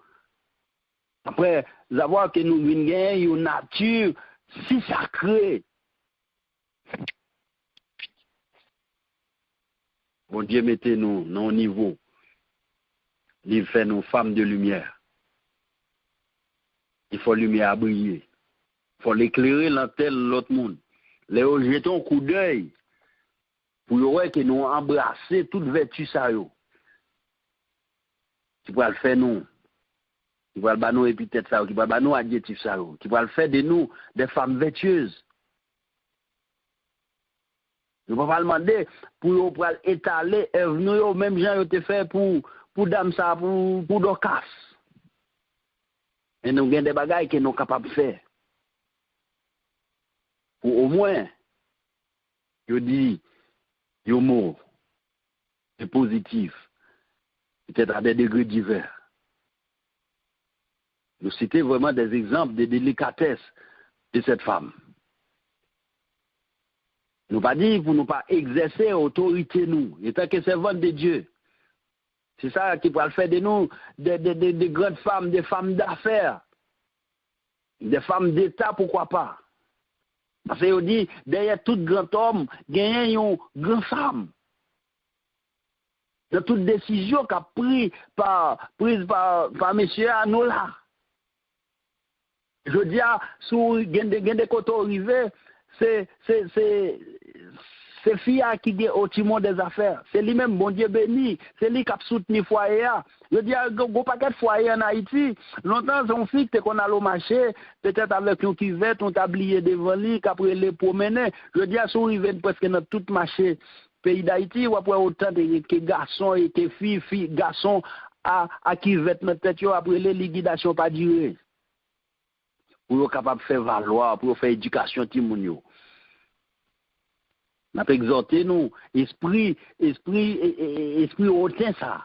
Speaker 1: Après avoir que nous gagnons une nature si sacrée. Bon Dieu mettez-nous dans un niveau. Il fait nos femmes de lumière. Il faut lumière briller. Il faut l'éclairer dans tel l'autre monde. Les jetons un coup d'œil pour voir que nous embrasser toute vertu ça yo. Qui va le faire nous. Qui va le faire nous épithètes ça, qui va le faire nous adjectifs ça, qui va le faire de nous des femmes vertueuses. Nous ne pouvons pas demander pour étaler nous même gens ont fait pour dame ça pour Dorcas. Et nous avons des bagages que nous sommes capables de faire. Ou au moins, je dis, je mot, c'est positif, peut-être à des degrés divers. Nous citons vraiment des exemples de délicatesse de cette femme. Nous pas dit pour nous pas exercer autorité nous, étant que servantes de Dieu. C'est ça qui peut le faire de nous des grandes femmes, des femmes d'affaires, des femmes d'État, pourquoi pas. Parce qu'on dit, derrière tout grand homme, il y a une grande femme. Dans toute décision qu'a prise par M. Anola. Je dis, sous des côtés arrivés, c'est c'est Fia qui est au timon des affaires. C'est lui-même, bon Dieu béni. C'est lui qui a soutenu foyer. Je dis, go paquet de foyer en Haïti. Longtemps, son fils, qu'on a au marché, peut-être avec un cuvette, on tablier devant lui, qu'après les promener. Je dis, à son rivet presque dans tout marché. Pays d'Haïti, ou après autant de garçons et de filles, garçons à cuvette notre tête, après les liquidations pas durées. Pour être capable de faire valoir, pour faire éducation timounio. On a exhorté nous, esprit hautain ça.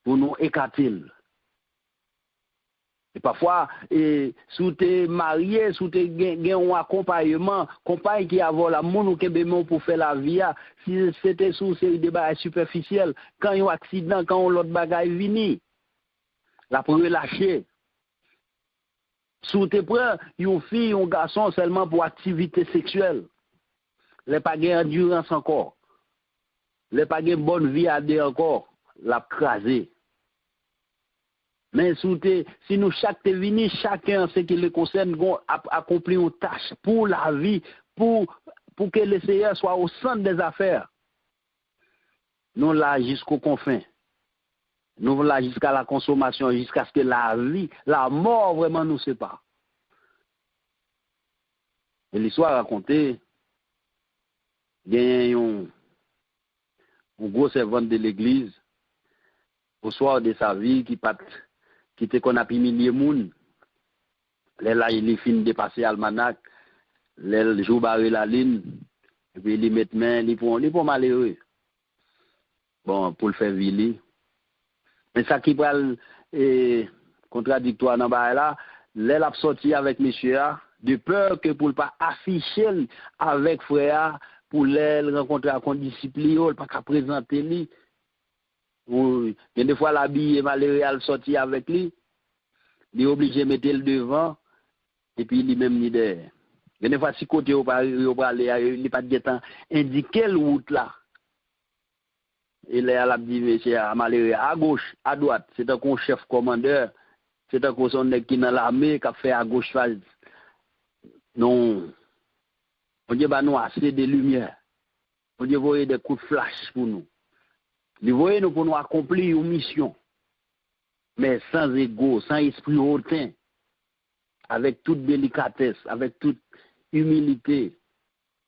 Speaker 1: Pour nous écarter. Et parfois, si tu es marié, si tu as un accompagnement, compagne qui a l'amour ou qui a pour faire la vie, si c'était sous série de bagages superficiels, quand il y a un accident, quand l'autre bagage vini, la pour relâcher. Si tu prends une fille, un garçon seulement pour activité sexuelle, les pas de endurance encore, les pas de bonne vie à dire encore, la craser. Mais si nous chaque vini, chacun ce qui le concerne, accomplir une tâche pour la vie, pour que le Seigneur soit au centre des affaires. Nous là jusqu'au confin. Nous là jusqu'à la consommation, jusqu'à ce que la vie, la mort vraiment nous sépare. Et l'histoire racontée, il y a un gros servant de l'église, au soir de sa vie, qui était qu'on a pu millier moun. Là, il est fini de passer almanach, le jour barré la ligne, et puis il met main, il pour malheureux. Bon, pour le faire vili. Mais ça qui parle contradictoire dans là, elle a sorti avec monsieur de peur que pour ne pas afficher avec frère, pour elle rencontrer à condiscipline, pas qu'à présenter lui. Il y a des fois l'habillé malheureux elle sorti avec lui, il est obligé de mettre le devant et puis il même ni derrière. Il y a des fois si côté au aller, il pas de temps indiquer la route là. Et là, elle a dit, monsieur, malheureux, à gauche, à droite, c'est un chef commandeur, c'est un son qui est dans l'armée, qui a fait à gauche. Non. On dit, nous assez de lumière. On dit, voyez des coups de flash pour nous. Vous voyez, nous pour nous accomplir une mission. Mais sans égo, sans esprit hautain, avec toute délicatesse, avec toute humilité,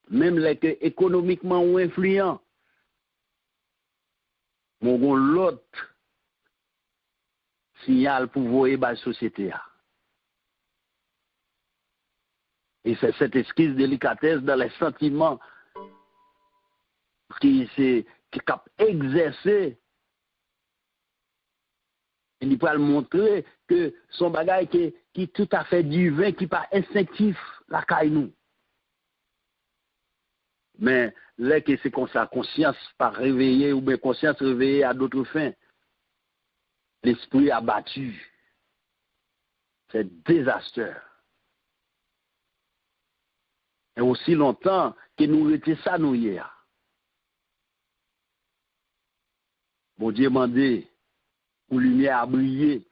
Speaker 1: même les que économiquement ou influents. Mon l'autre signal pour voir la société. Et c'est cette esquisse délicatesse dans les sentiments qui a exercé. Il peut montrer que son bagage qui est tout à fait divin, qui n'est pas instinctif, la caille nous. Mais là que c'est comme ça, conscience pas réveillée ou bien conscience réveillée à d'autres fins, l'esprit abattu, c'est désastreux. Et aussi longtemps que nous étions ça nous hier. Bon Dieu m'a demandé pour lumière à briller,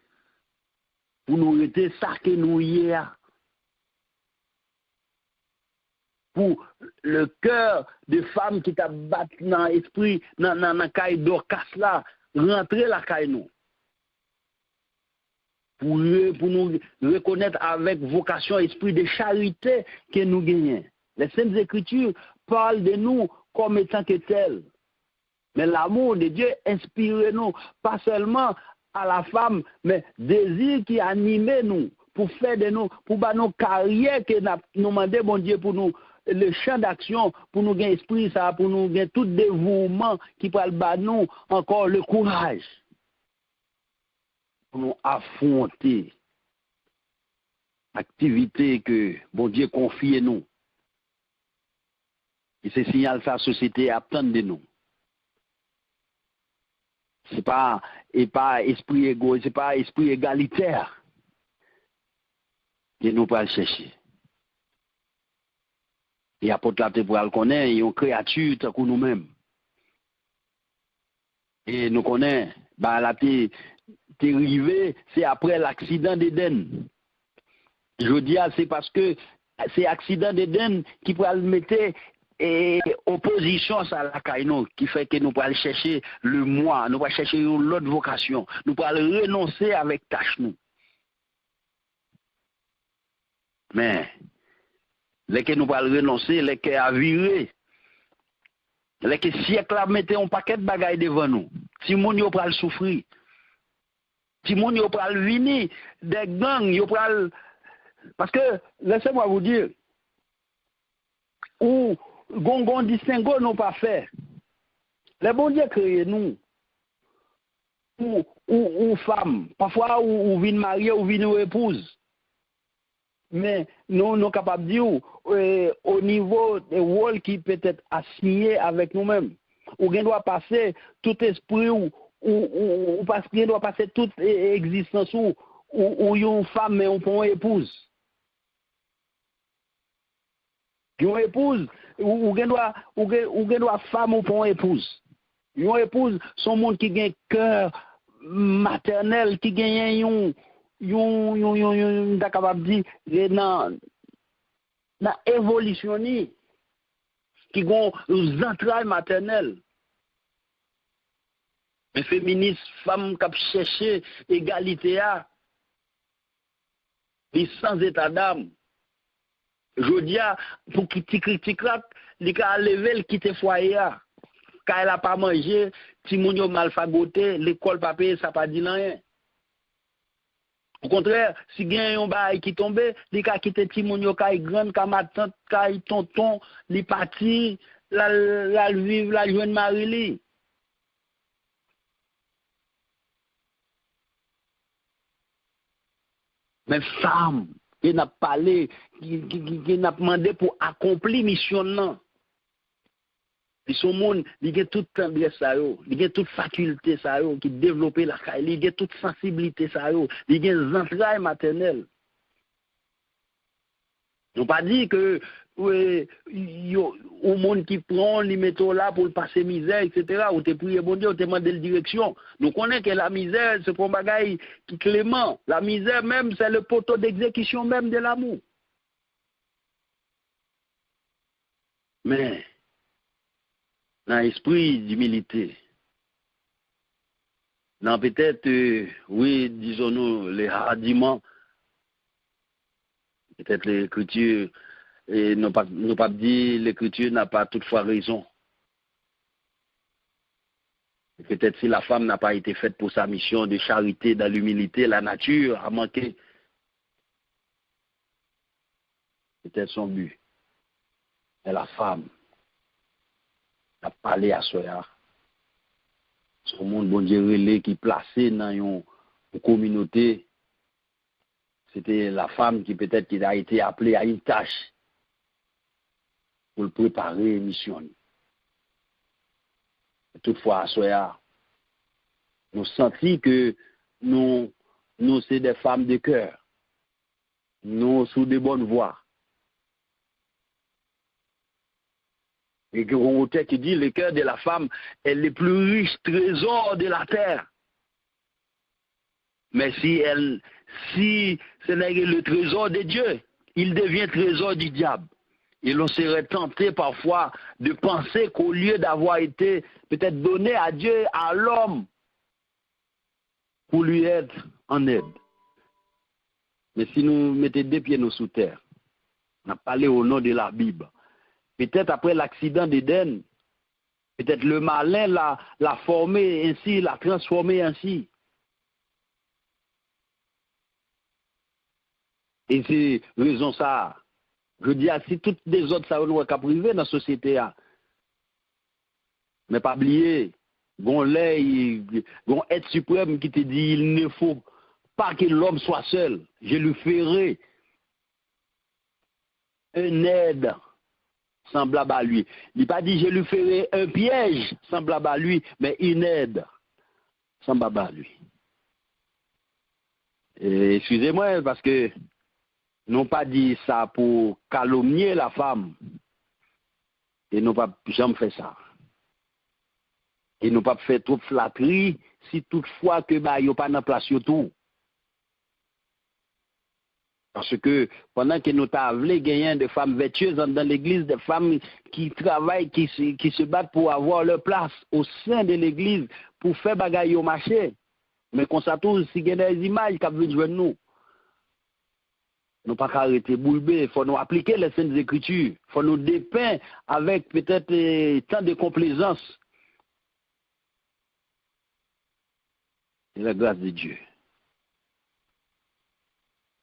Speaker 1: pour nous étions ça que nous hier. Pour le cœur de femmes qui t'a battu dans l'esprit, dans la caille d'Orcas là, rentrer la caille nous. Pour nous reconnaître avec vocation, esprit de charité que nous gagnons. Les Saintes Écritures parlent de nous comme étant que tels. Mais l'amour de Dieu inspire nous, pas seulement à la femme, mais désir qui anime nous, pour faire de nous, pour nos carrières que nous demandons, bon Dieu, pour nous, le champ d'action, pour nous gagner esprit, ça, pour nous gagner tout dévouement qui peut nous encore le courage. Pour nous affronter l'activité que bon Dieu confie à nous. Et ce signal que la société attend de nous. Ce n'est pas esprit égo, ce n'est pas esprit égalitaire que nous pas chercher. Et apôtre la pour le connaître, il y a une créature tant que nous-mêmes. Et nous connaissons, la t'est arrivé, c'est après l'accident d'Éden. Je dis, c'est parce que c'est accident d'Éden qui pourra le mettre et opposition à la caïno, qui fait que nous pourrons chercher le moi, nous pourrons chercher l'autre vocation, nous pourrons renoncer avec tâche nous. Mais, les que nous pourrons renoncer, les que à virer, les que siècle a mettre un paquet de bagailles devant nous, si moun yo pourront souffrir, si moun yo pourront venir, des gangs, yo pourront. Parce que, laissez-moi vous dire, où gon distinguo nous pas fait. Les bons dieux créent nous. Ou femmes. Parfois, ou vin marié, ou vin épouse. Mais nous sommes capables de dire au niveau des rôles qui peut être assigné avec nous-mêmes. Ou bien doit passer tout esprit ou parce qu'il doit passer toute existence ou une femme mais on prend une épouse. Une épouse ou doit femme ou prend une épouse. Une épouse son monde qui a un cœur maternel qui gagne capable de dire dans évolutionner qui ont des entrailles maternelles. Les féministes, femmes qui cherchent égalité, sans état d'âme. Je dis, pour qui critique là, il a levé, il quitte le foyer. Quand elle n'a pas mangé, si moun yo mal fagoté, l'école pas payé, ça pas dit rien. Au contraire, si il y a un bail qui tombe, il a quitté ti moun yo kay grande, kay ma tante, kay tonton, li parti, la vivre, la joindre Marie-Li. Mais femme, qui n'a parlé, qui n'a demandé pour accomplir mission non. Ils sont monde, ils ont toute tendresse ça yo, ils ont toute faculté ça yo qui développer la caille, ils ont toute sensibilité ça yo, ils ont des entrailles maternelles. On pas dit que au monde qui prend les métaux là pour passer misère, etc. Ou te prier bon Dieu, ou te demander la direction. Nous connaissons que la misère, c'est pour un bagage qui clément. La misère même, c'est le poteau d'exécution même de l'amour. Mais, dans l'esprit d'humilité, dans peut-être, oui, disons-nous, les hardiments, peut-être l'écriture, et nous pas dire l'écriture n'a pas toutefois raison. Peut-être si la femme n'a pas été faite pour sa mission de charité, dans l'humilité, la nature a manqué. C'était son but. Et la femme a parlé à Soya. Son monde, bon Dieu, relais qui placé dans une communauté. C'était la femme qui peut-être qui a été appelée à une tâche pour le préparer une mission. Toutefois, à Soya, nous sentons que nous c'est des femmes de cœur. Nous sous de bonnes voies. Et que on qui dit le cœur de la femme est le plus riche trésor de la terre. Mais si ce n'est que le trésor de Dieu, il devient trésor du diable. Et l'on serait tenté parfois de penser qu'au lieu d'avoir été peut-être donné à Dieu, à l'homme, pour lui être en aide. Mais si nous mettons deux pieds sous terre, on a parlé au nom de la Bible. Peut-être après l'accident d'Éden, peut-être le malin l'a formé ainsi, l'a transformé ainsi. Et c'est raison ça. Je dis si toutes les autres ça nous qu'à privé dans la société. Mais pas oublier, gon être suprême qui te dit il ne faut pas que l'homme soit seul. Je lui ferai une aide semblable à lui. Il n'a pas dit je lui ferai un piège semblable à lui, mais une aide semblable à lui. Et excusez-moi parce que n'ont pas dit ça pour calomnier la femme. Et n'ont pas jamais fait ça. Et n'ont pas fait trop flatterie si toutefois que bah, y a pas dans place tout. Parce que pendant que nous avons gagné des femmes vertueuses dans l'église, des femmes qui travaillent, qui se battent pour avoir leur place au sein de l'église, pour faire bagaille au marché. Mais qu'on s'attend si il y a des images qui viennent jouer nous. Nous pas arrêter boulber, il faut nous appliquer les saintes écritures, il faut nous dépeindre avec peut-être tant de complaisance. Et la grâce de Dieu.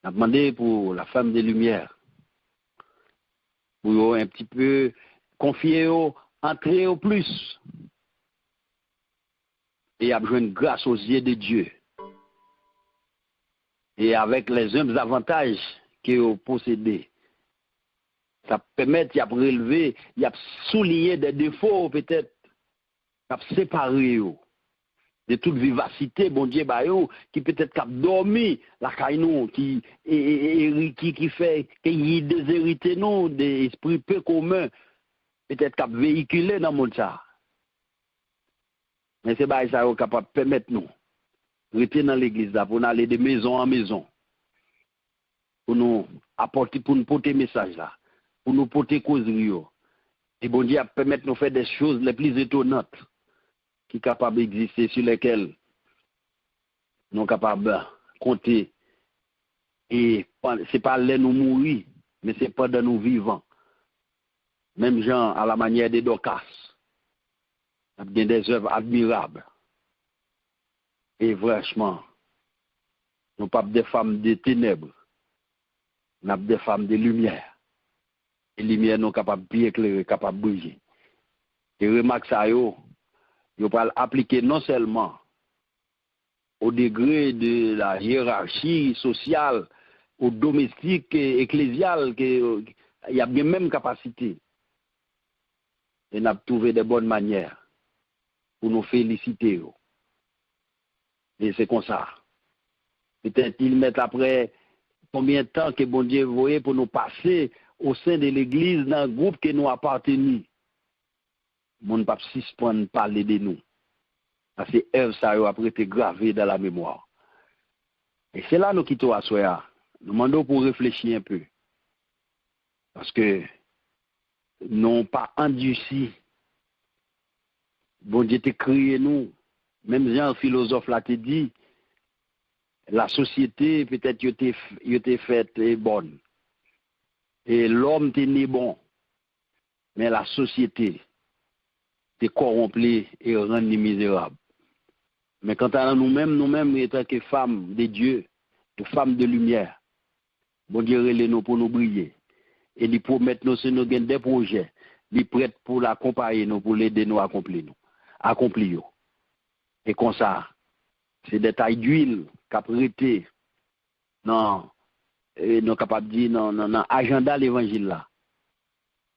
Speaker 1: On a demandé pour la femme des Lumières, pour un petit peu confier, entrer au plus. Et avoir une grâce aux yeux de Dieu. Et avec les humbles avantages que vous possédez, ça permet de relever, de souligner des défauts peut-être, de séparer de toute vivacité, bon Dieu, qui peut-être a dormi la caille qui fait qu'il y ait des hérités, des esprits peu communs, peut-être qu'a véhiculé dans le monde ça. Mais c'est ça qui est capable de permettre nous de rester dans l'église là, pour aller de maison en maison, pour nous apporter, pour nous porter message là, pour nous porter causerie. Et bon Dieu permettre de nous faire des choses les plus étonnantes qui sont capables d'exister, sur lesquelles nous sommes capables de compter. Et ce n'est pas là nous mourir, mais c'est pas dans nous vivants. Même gens à la manière de Dorcas. Il y a des œuvres admirables. Et franchement, nous ne sommes pas des femmes de ténèbres. Nous sommes des femmes de lumière. Et lumière nous capables de bien éclairer, capables de briller. Et remarque ça, vous pouvez appliquer non seulement au degré de la hiérarchie sociale, au domestique, ecclésial, il y a bien même capacité. Et nous avons trouvé de bonnes manières pour nous féliciter. Et c'est comme ça. Peut-être qu'ils mettent après combien de temps que bon Dieu voyait pour nous passer au sein de l'église dans un groupe que nous appartenons. Mon pape suspend parler de nous. Parce que Ève, ça a après été gravé dans la mémoire. Et c'est là nous quittons à Soya. Nous demandons pour réfléchir un peu. Parce que nous n'avons pas endurci. Bon Dieu t'a créé nous. Même Jean, philosophe, l'a dit, la société, peut-être, il était faite bonne. Et l'homme était né bon. Mais la société était corrompue et rendue misérable. Mais quant à nous-mêmes, en tant que femmes de Dieu, de femmes de lumière, bon Dieu, nous pour nous briller. Et il promet nous, si nous avons des projets, il est prêt pour l'accompagner, nous, pour l'aider nous à accomplir. Et comme ça, c'est des tailles d'huile qu'a prêté non, nous capables de dire dans l'agenda de l'évangile là.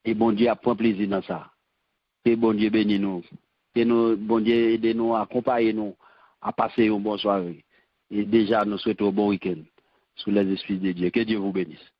Speaker 1: Et bon Dieu a pris plaisir dans ça. Et bon Dieu bénit nous. Et nous, bon Dieu aide nous, accompagne nous à passer une bonne soirée. Et déjà, nous souhaitons un bon week-end sous les esprits de Dieu. Que Dieu vous bénisse.